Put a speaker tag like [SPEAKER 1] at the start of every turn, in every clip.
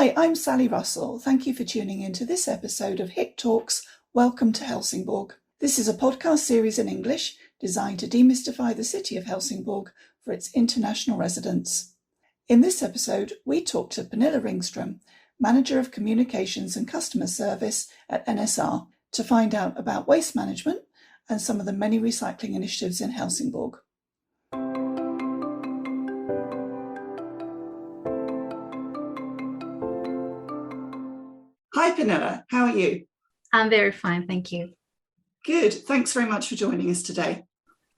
[SPEAKER 1] Hi, I'm Sally Russell. Thank you for tuning in to this episode of HIT Talks, Welcome to Helsingborg. This is a podcast series in English designed to demystify the city of Helsingborg for its international residents. In this episode, we talk to Pernilla Ringström, Manager of Communications and Customer Service at NSR, to find out about waste management and some of the many recycling initiatives in Helsingborg. Hi Pernilla, how are you?
[SPEAKER 2] I'm very fine, thank you.
[SPEAKER 1] Good, thanks very much for joining us today.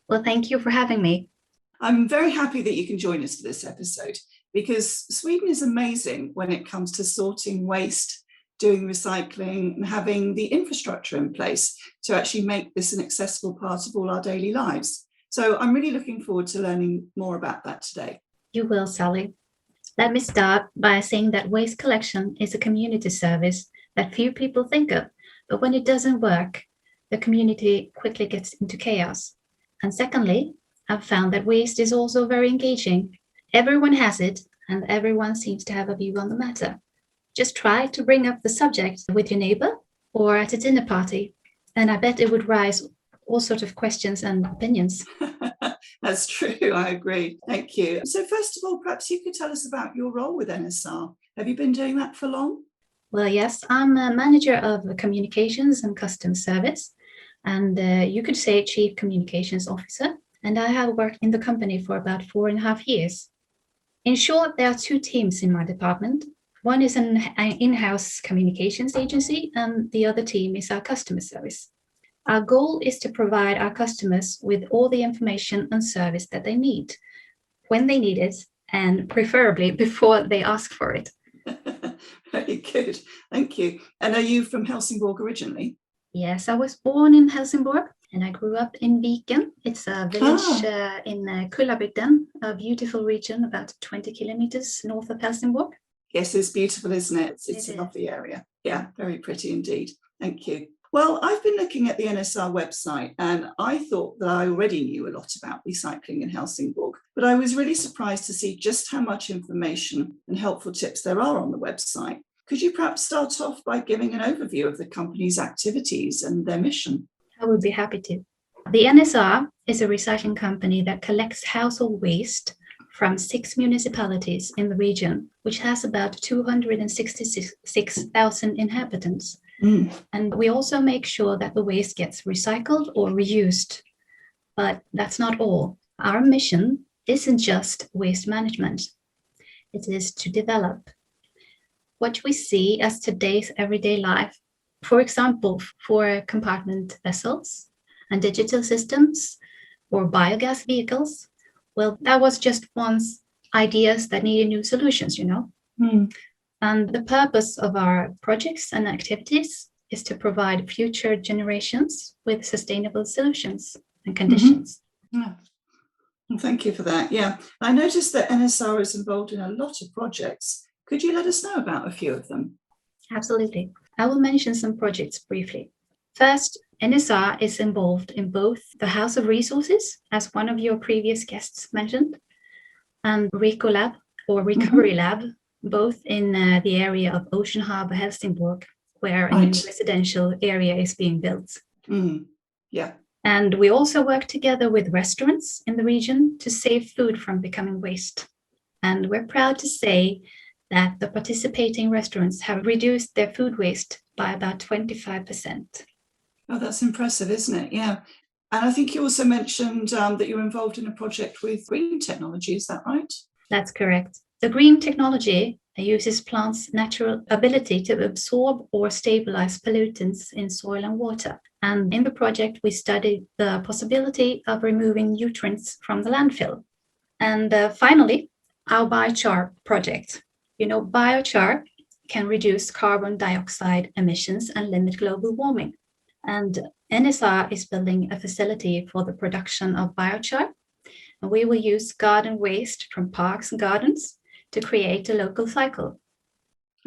[SPEAKER 2] Well, thank you for having me.
[SPEAKER 1] I'm very happy that you can join us for this episode because Sweden is amazing when it comes to sorting waste, doing recycling and having the infrastructure in place to actually make this an accessible part of all our daily lives. So I'm really looking forward to learning more about that today.
[SPEAKER 2] You will, Sally. Let me start by saying that waste collection is a community service that few people think of, but when it doesn't work, the community quickly gets into chaos. And secondly, I've found that waste is also very engaging. Everyone has it, and everyone seems to have a view on the matter. Just try to bring up the subject with your neighbor or at a dinner party, and I bet it would raise all sorts of questions and opinions.
[SPEAKER 1] That's true, I agree. Thank you. So first of all, perhaps you could tell us about your role with NSR. Have you been doing that for long?
[SPEAKER 2] Well, yes, I'm a manager of communications and customer service, and you could say chief communications officer, and I have worked in the company for about 4.5 years. In short, there are two teams in my department. One is an in-house communications agency, and the other team is our customer service. Our goal is to provide our customers with all the information and service that they need, when they need it, and preferably before they ask for it.
[SPEAKER 1] Very good, thank you. And are you from Helsingborg originally?
[SPEAKER 2] Yes, I was born in Helsingborg and I grew up in Viken. It's a village in Kullabygden, a beautiful region about 20 kilometers north of Helsingborg.
[SPEAKER 1] Yes, it's beautiful, isn't it? It's a lovely area. Yeah, very pretty indeed. Thank you. Well, I've been looking at the NSR website and I thought that I already knew a lot about recycling in Helsingborg, but I was really surprised to see just how much information and helpful tips there are on the website. Could you perhaps start off by giving an overview of the company's activities and their mission?
[SPEAKER 2] I would be happy to. The NSR is a recycling company that collects household waste from 6 municipalities in the region, which has about 266,000 inhabitants. And we also make sure that the waste gets recycled or reused. But that's not all. Our mission isn't just waste management. It is to develop what we see as today's everyday life. For example, for compartment vessels and digital systems or biogas vehicles. Well, that was just once ideas that needed new solutions, And the purpose of our projects and activities is to provide future generations with sustainable solutions and conditions.
[SPEAKER 1] Yeah. Well, thank you for that. Yeah, I noticed that NSR is involved in a lot of projects. Could you let us know about a few of them?
[SPEAKER 2] Absolutely. I will mention some projects briefly. First, NSR is involved in both the House of Resources, as one of your previous guests mentioned, and Recolab or Recovery Lab, both in the area of Ocean Harbour, Helsingborg, where a new residential area is being built.
[SPEAKER 1] Yeah.
[SPEAKER 2] And we also work together with restaurants in the region to save food from becoming waste. And we're proud to say that the participating restaurants have reduced their food waste by about 25%.
[SPEAKER 1] Oh, that's impressive, isn't it? Yeah. And I think you also mentioned that you're involved in a project with green technology, is that right?
[SPEAKER 2] That's correct. The green technology uses plants' natural ability to absorb or stabilize pollutants in soil and water. And in the project, we studied the possibility of removing nutrients from the landfill. And finally, our biochar project. Biochar can reduce carbon dioxide emissions and limit global warming. And NSR is building a facility for the production of biochar. And we will use garden waste from parks and gardens to create a local cycle.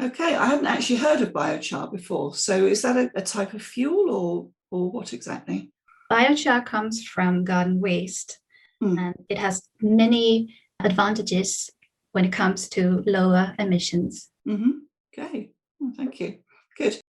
[SPEAKER 1] Okay, I hadn't actually heard of biochar before. So is that a type of fuel or what exactly?
[SPEAKER 2] Biochar comes from garden waste, and it has many advantages when it comes to lower emissions.
[SPEAKER 1] Okay, well, thank you. Good.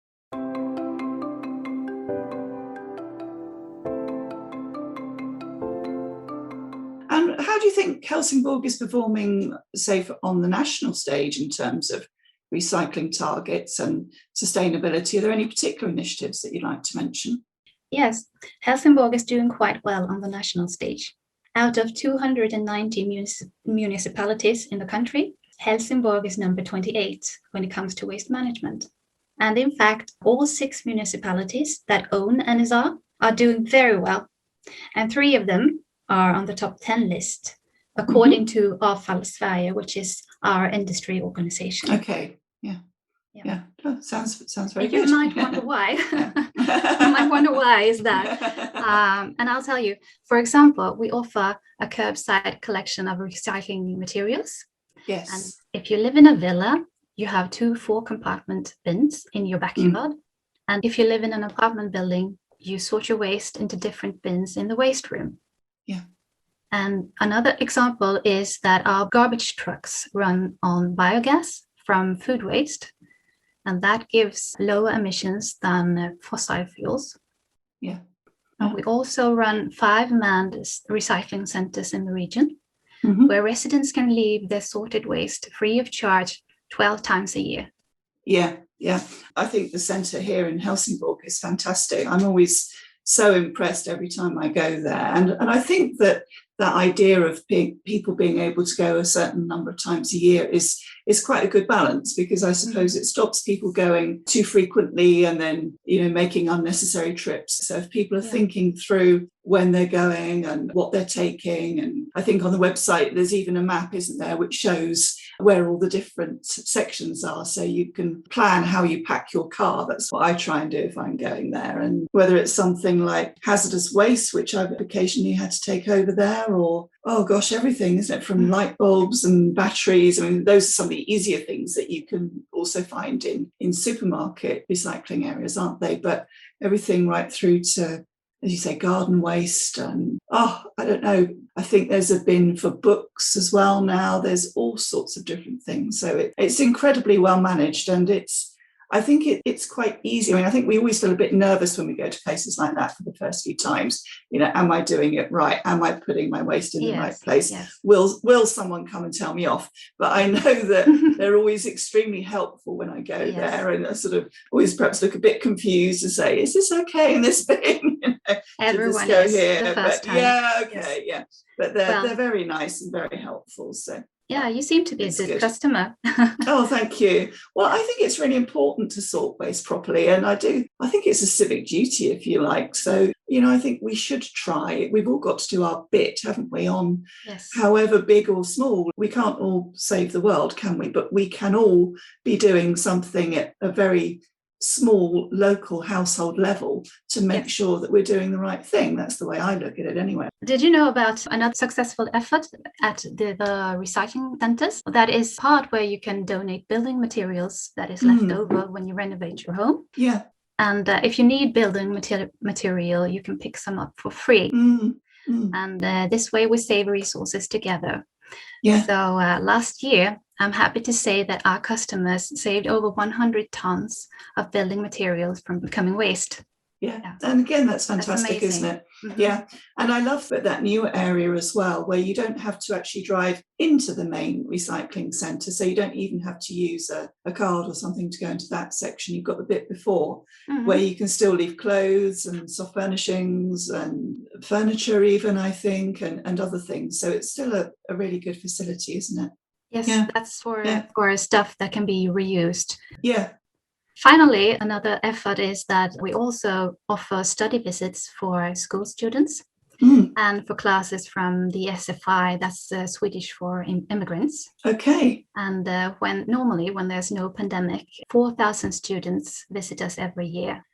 [SPEAKER 1] And how do you think Helsingborg is performing, say, on the national stage in terms of recycling targets and sustainability? Are there any particular initiatives that you'd like to mention?
[SPEAKER 2] Yes, Helsingborg is doing quite well on the national stage. Out of 290 municipalities in the country, Helsingborg is number 28 when it comes to waste management. And in fact, all 6 municipalities that own NSR are doing very well. And 3 of them are on the top 10 list, according to Avfall Sverige, which is our industry organization.
[SPEAKER 1] Okay, yeah. Oh, sounds very good.
[SPEAKER 2] You might wonder why. You might wonder why is that. And I'll tell you, for example, we offer a curbside collection of recycling materials.
[SPEAKER 1] Yes.
[SPEAKER 2] And if you live in a villa, you have 2 4-compartment bins in your backyard. And if you live in an apartment building, you sort your waste into different bins in the waste room.
[SPEAKER 1] Yeah.
[SPEAKER 2] And another example is that our garbage trucks run on biogas from food waste. And that gives lower emissions than fossil fuels.
[SPEAKER 1] Yeah.
[SPEAKER 2] And we also run 5 manned recycling centers in the region, where residents can leave their sorted waste free of charge 12 times a year.
[SPEAKER 1] Yeah. I think the centre here in Helsingborg is fantastic. I'm always so impressed every time I go there. And I think that idea of people being able to go a certain number of times a year is quite a good balance, because I suppose it stops people going too frequently and then, making unnecessary trips. So if people are thinking through when they're going and what they're taking, and I think on the website there's even a map, isn't there, which shows where all the different sections are, so you can plan how you pack your car. That's what I try and do if I'm going there. And whether it's something like hazardous waste, which I've occasionally had to take over there, or everything, isn't it, from light bulbs and batteries. I mean, those are some of the easier things that you can also find in supermarket recycling areas, aren't they? But everything right through to, as you say, garden waste, and I don't know, I think there's a bin for books as well now. There's all sorts of different things. So it's incredibly well managed, and I think it's quite easy. I mean, I think we always feel a bit nervous when we go to places like that for the first few times. Am I doing it right? Am I putting my waste in the right place? Yes. Will someone come and tell me off? But I know that they're always extremely helpful when I go there, and I sort of always perhaps look a bit confused and say, "Is this okay in this bin?"
[SPEAKER 2] Everyone go is here? The first time.
[SPEAKER 1] Yeah, okay, yeah. But they're very nice and very helpful. So.
[SPEAKER 2] Yeah, you seem to be a good customer.
[SPEAKER 1] Oh, thank you. Well, I think it's really important to sort waste properly. And I think it's a civic duty, if you like. So, I think we should try. We've all got to do our bit, haven't we, on however big or small. We can't all save the world, can we? But we can all be doing something at a very small local household level to make sure that we're doing the right thing. That's the way I look at it anyway.
[SPEAKER 2] Did you know about another successful effort at the recycling centers? That is part where you can donate building materials that is left over when you renovate your home.
[SPEAKER 1] Yeah.
[SPEAKER 2] And if you need building material, you can pick some up for free. And this way we save resources together. Yeah. So last year, I'm happy to say that our customers saved over 100 tons of building materials from becoming waste.
[SPEAKER 1] Yeah. And again, that's fantastic, isn't it? Yeah. And I love that new area as well, where you don't have to actually drive into the main recycling centre. So you don't even have to use a card or something to go into that section. You've got the bit before where you can still leave clothes and soft furnishings and furniture even, I think, and other things. So it's still a really good facility, isn't it?
[SPEAKER 2] Yes, that's for stuff that can be reused.
[SPEAKER 1] Yeah.
[SPEAKER 2] Finally, another effort is that we also offer study visits for school students and for classes from the SFI, that's Swedish for immigrants.
[SPEAKER 1] Okay.
[SPEAKER 2] And when there's no pandemic, 4,000 students visit us every year.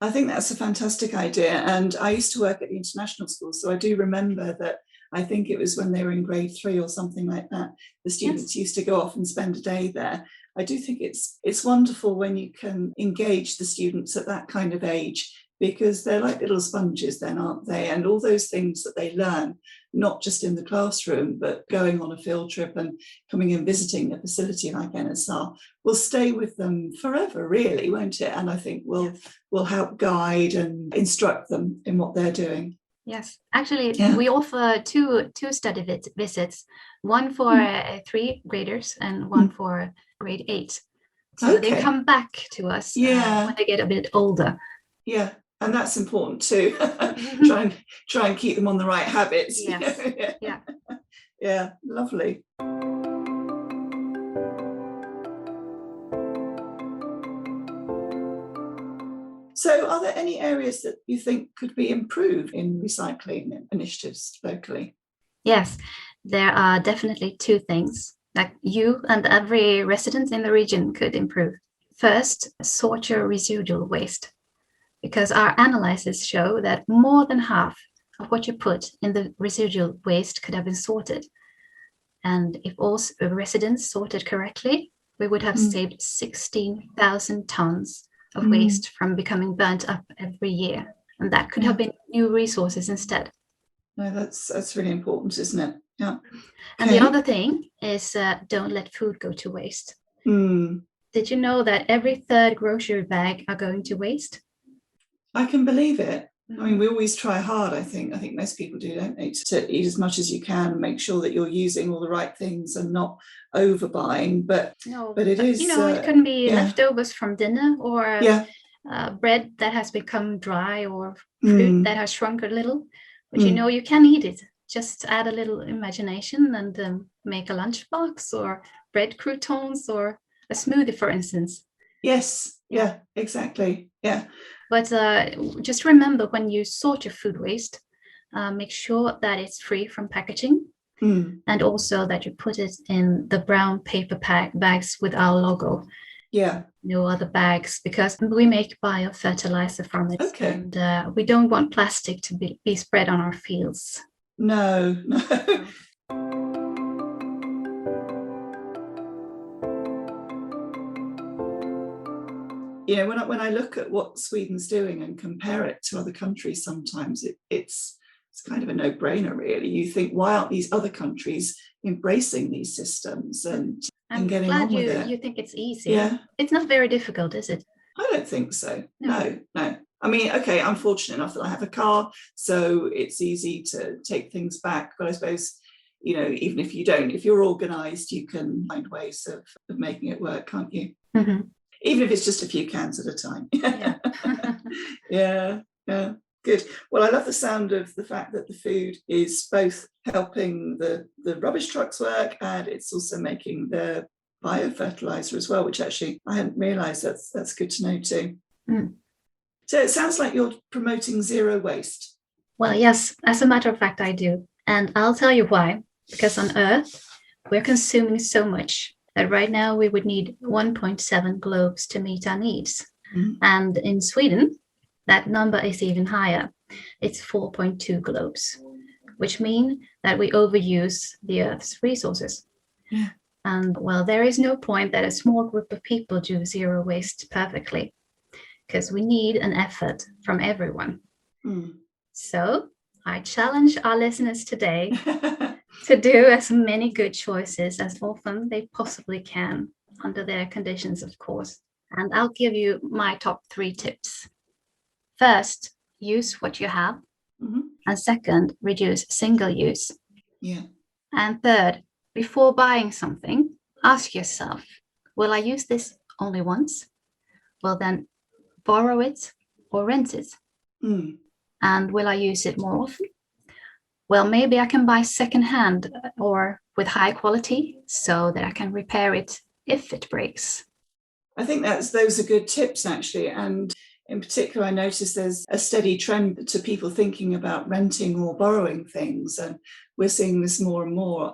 [SPEAKER 1] I think that's a fantastic idea. And I used to work at the international school, so I do remember that. I think it was when they were in grade 3 or something like that. The students used to go off and spend a day there. I do think it's wonderful when you can engage the students at that kind of age because they're like little sponges then, aren't they? And all those things that they learn, not just in the classroom, but going on a field trip and coming and visiting a facility like NSR, will stay with them forever, really, won't it? And I think will help guide and instruct them in what they're doing.
[SPEAKER 2] Yes, actually, we offer two study visits, one for 3 graders and one for grade 8. So they come back to us when they get a bit older.
[SPEAKER 1] Yeah, and that's important too. try and keep them on the right habits.
[SPEAKER 2] Yes.
[SPEAKER 1] Yeah, lovely. So are there any areas that you think could be improved in recycling initiatives locally?
[SPEAKER 2] Yes, there are definitely 2 things that you and every resident in the region could improve. First, sort your residual waste, because our analyses show that more than half of what you put in the residual waste could have been sorted. And if all residents sorted correctly, we would have saved 16,000 tons of waste from becoming burnt up every year. And that could have been new resources instead.
[SPEAKER 1] No, that's really important, isn't it? Yeah.
[SPEAKER 2] And the other thing is don't let food go to waste. Did you know that every 3rd grocery bag are going to waste?
[SPEAKER 1] I can believe it. I mean, we always try hard, I think. I think most people do, don't they? To eat as much as you can and make sure that you're using all the right things and not overbuying. But it is...
[SPEAKER 2] it can be leftovers from dinner or bread that has become dry or fruit that has shrunk a little. But you can eat it. Just add a little imagination and make a lunchbox or bread croutons or a smoothie, for instance.
[SPEAKER 1] Yes, yeah, exactly. Yeah.
[SPEAKER 2] But just remember, when you sort your food waste, make sure that it's free from packaging and also that you put it in the brown paper bags with our logo.
[SPEAKER 1] Yeah.
[SPEAKER 2] No other bags, because we make biofertilizer from it.
[SPEAKER 1] Okay.
[SPEAKER 2] And we don't want plastic to be spread on our fields.
[SPEAKER 1] No. When I look at what Sweden's doing and compare it to other countries, sometimes it's kind of a no-brainer, really. You think, why aren't these other countries embracing these systems and getting on with it?
[SPEAKER 2] You think it's easy.
[SPEAKER 1] Yeah.
[SPEAKER 2] It's not very difficult, is it?
[SPEAKER 1] I don't think so. No. I mean, okay, I'm fortunate enough that I have a car, so it's easy to take things back. But I suppose, even if you don't, if you're organised, you can find ways of making it work, can't you? Even if it's just a few cans at a time. Yeah. Good. Well, I love the sound of the fact that the food is both helping the rubbish trucks work and it's also making the biofertilizer as well, which actually I hadn't realised. That's good to know too. So it sounds like you're promoting zero waste.
[SPEAKER 2] Well, yes, as a matter of fact, I do. And I'll tell you why. Because on Earth, we're consuming so much that right now we would need 1.7 globes to meet our needs. And in Sweden, that number is even higher. It's 4.2 globes, which means that we overuse the Earth's resources.
[SPEAKER 1] Yeah.
[SPEAKER 2] And well, there is no point that a small group of people do zero waste perfectly, because we need an effort from everyone. So I challenge our listeners today to do as many good choices as often they possibly can, under their conditions, of course. And I'll give you my top 3 tips. First, use what you have. And second, reduce single use.
[SPEAKER 1] Yeah.
[SPEAKER 2] And third, before buying something, ask yourself, will I use this only once? Well, then borrow it or rent it. And will I use it more often? Well, maybe I can buy secondhand or with high quality so that I can repair it if it breaks.
[SPEAKER 1] I think those are good tips, actually. And in particular, I noticed there's a steady trend to people thinking about renting or borrowing things. And we're seeing this more and more.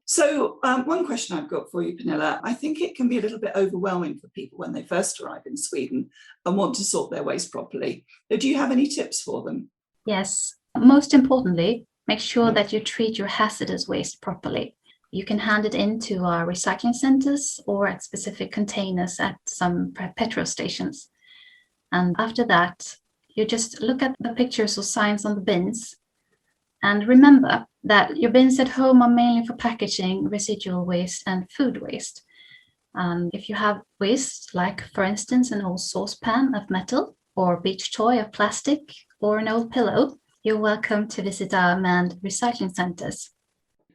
[SPEAKER 1] So one question I've got for you, Pernilla, I think it can be a little bit overwhelming for people when they first arrive in Sweden and want to sort their waste properly. Do you have any tips for them?
[SPEAKER 2] Yes. Most importantly, make sure that you treat your hazardous waste properly. You can hand it into our recycling centers or at specific containers at some petrol stations. And after that, you just look at the pictures or signs on the bins. And remember that your bins at home are mainly for packaging, residual waste, and food waste. And if you have waste, like for instance an old saucepan of metal, or beach toy of plastic, or an old pillow, you're welcome to visit our manned recycling centers.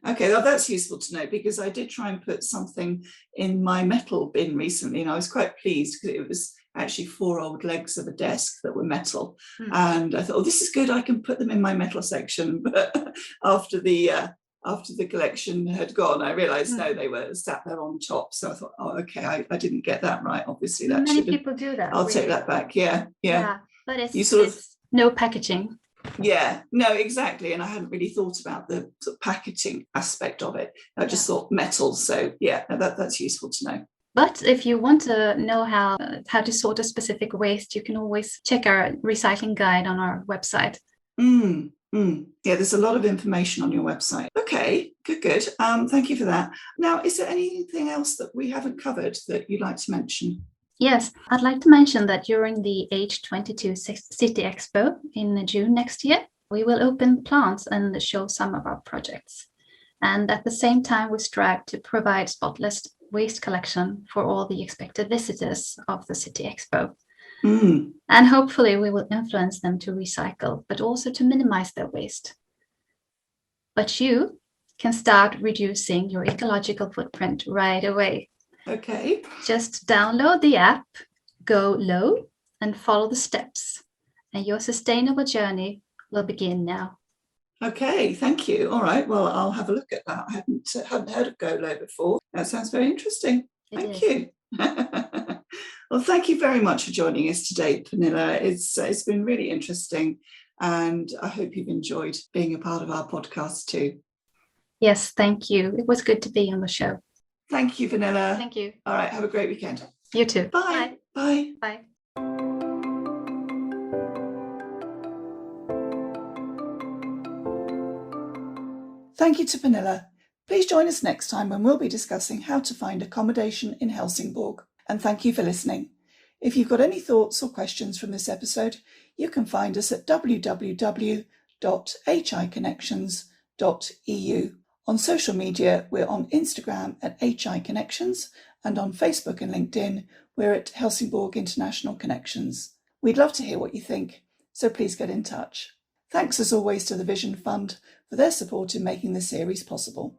[SPEAKER 1] Okay, well, that's useful to know, because I did try and put something in my metal bin recently, and I was quite pleased because it was actually 4 old legs of a desk that were metal. And I thought, oh, this is good, I can put them in my metal section. But after the collection had gone, I realised no, they were sat there on top. So I thought, oh, okay, I didn't get that right. Obviously, that
[SPEAKER 2] many people do that.
[SPEAKER 1] I'll take that back. Yeah.
[SPEAKER 2] But it's no packaging.
[SPEAKER 1] Yeah, no, exactly. And I hadn't really thought about the sort of packaging aspect of it. I just thought metal. So yeah, that's useful to know.
[SPEAKER 2] But if you want to know how to sort a specific waste, you can always check our recycling guide on our website.
[SPEAKER 1] Yeah, there's a lot of information on your website. Okay, good. Thank you for that. Now, is there anything else that we haven't covered that you'd like to mention?
[SPEAKER 2] Yes, I'd like to mention that during the H22 City Expo in June next year, we will open plants and show some of our projects. And at the same time, we strive to provide spotless waste collection for all the expected visitors of the City Expo. And hopefully we will influence them to recycle, but also to minimize their waste. But you can start reducing your ecological footprint right away.
[SPEAKER 1] Okay.
[SPEAKER 2] Just download the app, go low, and follow the steps. And your sustainable journey will begin now.
[SPEAKER 1] Okay, thank you. All right, well, I'll have a look at that. I hadn't heard of Go Low before. That sounds very interesting. Thank you. Well, thank you very much for joining us today, Pernilla. It's been really interesting, and I hope you've enjoyed being a part of our podcast too.
[SPEAKER 2] Yes, thank you. It was good to be on the show.
[SPEAKER 1] Thank you, Pernilla.
[SPEAKER 2] Thank you.
[SPEAKER 1] All right, have a great weekend.
[SPEAKER 2] You too.
[SPEAKER 1] Bye.
[SPEAKER 2] Bye. Bye.
[SPEAKER 1] Thank you to Pernilla. Please join us next time when we'll be discussing how to find accommodation in Helsingborg. And thank you for listening. If you've got any thoughts or questions from this episode, you can find us at www.hiconnections.eu. On social media, we're on Instagram at HIConnections, and on Facebook and LinkedIn, we're at Helsingborg International Connections. We'd love to hear what you think, so please get in touch. Thanks as always to the Vision Fund for their support in making this series possible.